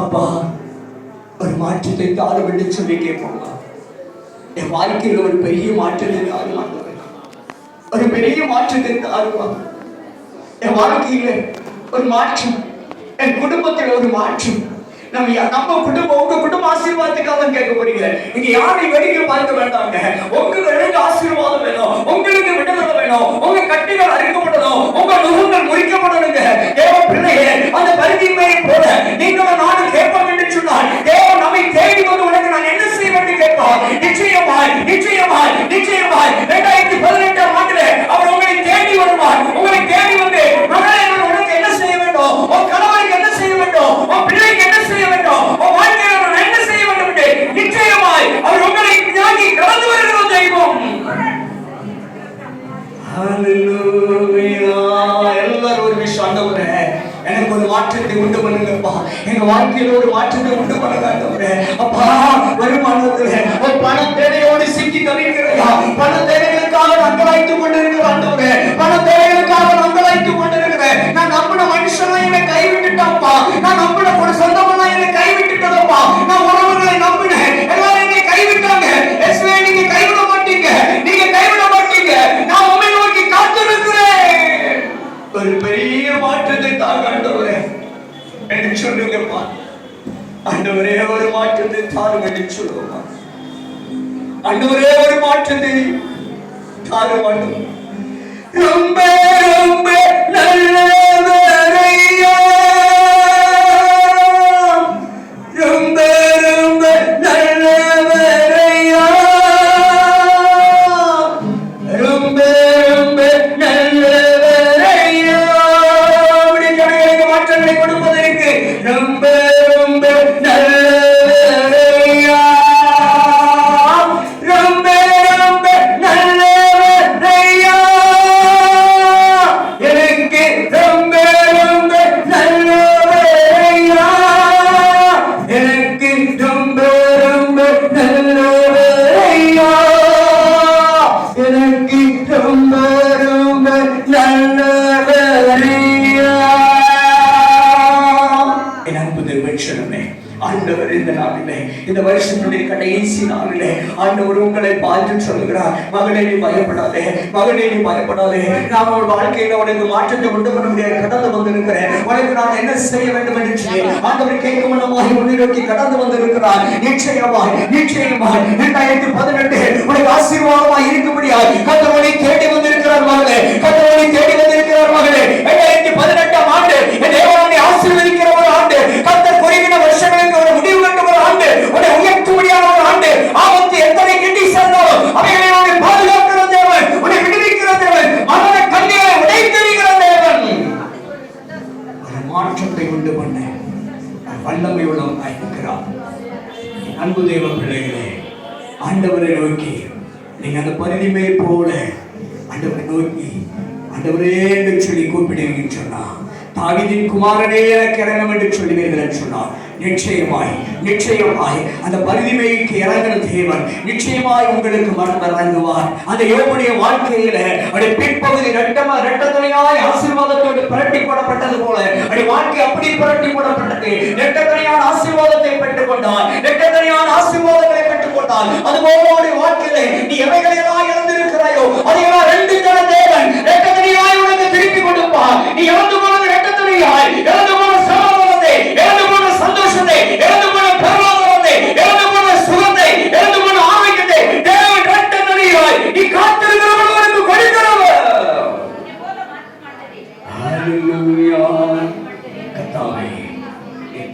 அப்பா, ஒரு மாற்றத்தை தாரும் என்று சொல்லி கேட்போமா? என் வாழ்க்கையில் ஒரு பெரிய மாற்றத்தை தாரும் ஆண்டவரே, ஒரு பெரிய மாற்றத்தை தாருமா. என் வாழ்க்கையில ஒரு மாற்றம், என் குடும்பத்தில் ஒரு மாற்றம். நம்ம குடும்பம், உங்க குடும்ப ஆசீர்வாதத்துக்காக கேட்க போறீங்க. நீங்க யாரை வரைக்கும் பார்க்க வேண்டாங்க. உங்களுக்கு ஆசீர்வாதம் வேணும், உங்களுக்கு விடுதலை வேணும், உங்க கட்டிகள் அறுக்கப்படணும், உங்க நுகங்கள் முறிக்கப்படணுங்க. தேவ பிள்ளையே, அந்த பரிதிமையை போல நீங்களும் நானும் கேட்போம் என்று சொன்னால் தேவன் நம்மை தேடி வந்து உனக்கு நான் என்ன செய்ய வேண்டும் கேட்பார். நிச்சயமாய் நிச்சயமாய் நிச்சயமாய் 2018 ஆண்டுல அவர் உங்களை தேடி வருவார். உங்களை தேடி வந்து மகளே, உனக்கு என்ன செய்ய வேண்டும், உன் கணவருக்கு என்ன செய்ய வேண்டும், உன் பிள்ளைக்கு என்ன செய்ய வேண்டும், உன் வாழ்க்கையில் நான் என்ன செய்ய வேண்டும் என்று நிச்சயமாய் அவர் உங்களை நோக்கி கடந்து வருகிற தெய்வம். ஹல்லேலூயா. எல்லாரும் ஒரு விஷயம், ஆண்டவரே எனக்கு ஒரு மாற்றத்தை உண்டு பண்ணுங்கப்பா. எங்க வாழ்க்கையில ஒரு மாற்றத்தை உண்டு பண்ணுங்க ஆண்டவரே. அப்பா, வருமானத்துல ஒரு பண தேவையோடு சிக்கி தவிக்கிறேன். பண தேவைகளுக்காக நம்பலாய்த்துக் கொண்டிருக்கிறேன் ஆண்டவரே. பண தேவைகளுக்காக நம்பலாய்த்துக் கொண்டிருக்கிறேன். நான் நம்பின மனுஷனை என்னை கைவிட்டுட்டாப்பா. நான் நம்பின ஒரு சொந்தமெல்லாம் என்னை கைவிட்டுட்டதப்பா. நான் உறவுகளை நம்பினேன், எல்லாரும் என்னை கைவிட்டாங்க. நீங்க கைவிட மாட்டீங்க, நீங்க கைவிட மாட்டீங்க. நான் உண்மை நோக்கி காத்திருக்கிறேன். ஒரு பெரிய மாற்றத்தை தாங்க ஆண்டவரே என்று சொல்லுங்கப்பா. ஆண்டவரே, ஒரு மாற்றத்தை தாருங்க என்று சொல்லுங்கப்பா. ஆண்டவரே, ஒரு மாற்றத்தை தாருங்க. ரொம்ப ரொம்ப நல்லவரையா, ரொம்ப ரொம்ப நல்லவரையா, ரொம்ப ரொம்ப நல்லவரையா. அப்படி ஜனங்களுக்கு மாற்றங்களை கொடுப்பதற்கு ரொம்ப ரொம்ப நல்லவரையா, ரொம்ப ரொம்ப நல்லவரையா, எனக்கு ரொம்ப ரொம்ப நல்லவரையா, எனக்கு ரொம்ப ரொம்ப நல்லவரையா, எனக்கு ரொம்ப ரொம்ப நல்லவரையா. என் அன்பு தேவனே, ஆண்டவர் இந்த நாளிலே, இந்த வருஷத்துடைய கடைசி நாளிலே ஆண்டவர் உங்களை பார்த்து சொல்லுகிறார், மகனே நீ பயப்படாதே, மகனே நீ பயப்படாதே. நான் ஒரு வாழ்க்கையில உனக்கு மாற்றத்தை உண்டு பண்ண முடியாது கடந்து வந்திருக்கிறேன். உனக்கு நான் என்ன செய்ய வேண்டும் என்று சொல்லி ஆண்டவர் கேட்கும் மனமாய் உன்னை நோக்கி கடந்து வந்திருக்கிறார். நிச்சயமாய் நிச்சயமாய் 2018 உனக்கு ஆசீர்வாதமாய் இருக்கும்படியாய் கர்த்தர் உன்னை தேடி வந்திருக்கிறார் மகளே. கர்த்தர் உன்னை தேடி வந்திருக்கிறார் மகளே. 2018 ஆண்டு என் தேவன் உன்னை ஆசீர்வதிக்கிற ஒரு ஆண்டு. கர்த்தர் குறிப்பிட்ட வருஷங்களுக்கு ஒரு முடிவு கட்ட ஒரு ஆண்டு, உன்னை உயர்த்தும்படியான ஒரு ஆண்டு. ஆபத்து எத்தனை கிட்டி சேர்ந்தாலும் அவைகளை உன்னை பாதுகாக்கிற தேவன், உன்னை விடுவிக்கிற தேவன், மரண கண்ணிகளை உடைத்தெறிகிற தேவன். ஒரு மாற்றத்தை உண்டு பண்ண வல்லமை உள்ளவனாய் இருக்கிறார். அன்பு தேவ பிள்ளைகளே, ஆண்டவரை நோக்கி நீங்க அந்த பரிதிமை போல ஆண்டவரை நோக்கி ஆண்டவரே என்று சொல்லி கூப்பிடுவீங்கன்னு சொன்னா, தாவீதின் குமாரனே எனக்கு இறங்கும் என்று சொல்லுவீர்கள் என்று சொன்னார். நிச்சயமாய் நிச்சயமாய் அந்த பரிதிமைக்கு இறங்கின தேவன் நிச்சயமாய் உங்களுக்கு மனம் இறங்குவார். அந்த யோபுடைய வாழ்க்கையில அவருடைய பிற்பகுதி இரட்டத்தனையாய் ஆசீர்வாதத்தோடு புரட்டி போடப்பட்டது போல அவருடைய வாழ்க்கை அப்படி புரட்டி போடப்பட்டது. இரட்டத்தனையான ஆசீர்வாதத்தை பெற்றுக் கொண்டார், இரட்டத்தனையான ஆசீர்வாதங்களை பெற்றுக் கொண்டார். அதுபோல அவருடைய வாழ்க்கையில நீ எவைகளெல்லாம் இழந்திருக்கிறாயோ அதையெல்லாம் ரெண்டு தர தேவன் இரட்டத்தனையாய் உனக்கு திருப்பி கொடுப்பார். நீ இழந்து போனது இரட்டத்தனையாய், இழந்து போன சமாதானத்தை, இழந்து போன சந்தோஷத்தை, இழந்து போன பரலோகத்தை, இழந்து போன சுகத்தை, இழந்து போன ஆரோக்கியத்தை தேவன் இரட்டத்தனையாய் நீ காத்திருக்கிறவர்களுக்கு கொடுக்கிறவர். ஹல்லேலூயா. கர்த்தாவே,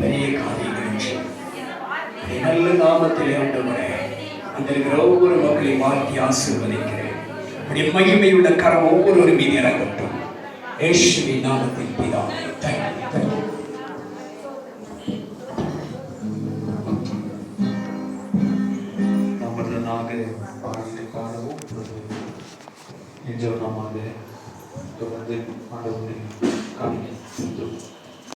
பெரிய காரியங்கள் நல்ல நாமத்திலே ஆண்டவரே அந்த இருக்கிற ஒவ்வொரு மக்களையும் வாழ்த்தி ஆசீர்வதிக்கிறேன். உடைய மகிமையுள்ள கரம் ஒவ்வொரு மீது இறங்கட்டும். இயேசுவின் நாமத்தில் பிதாவே. நமது பாடலை பாடவும் தொடர்ந்து ஆண்டவரை காண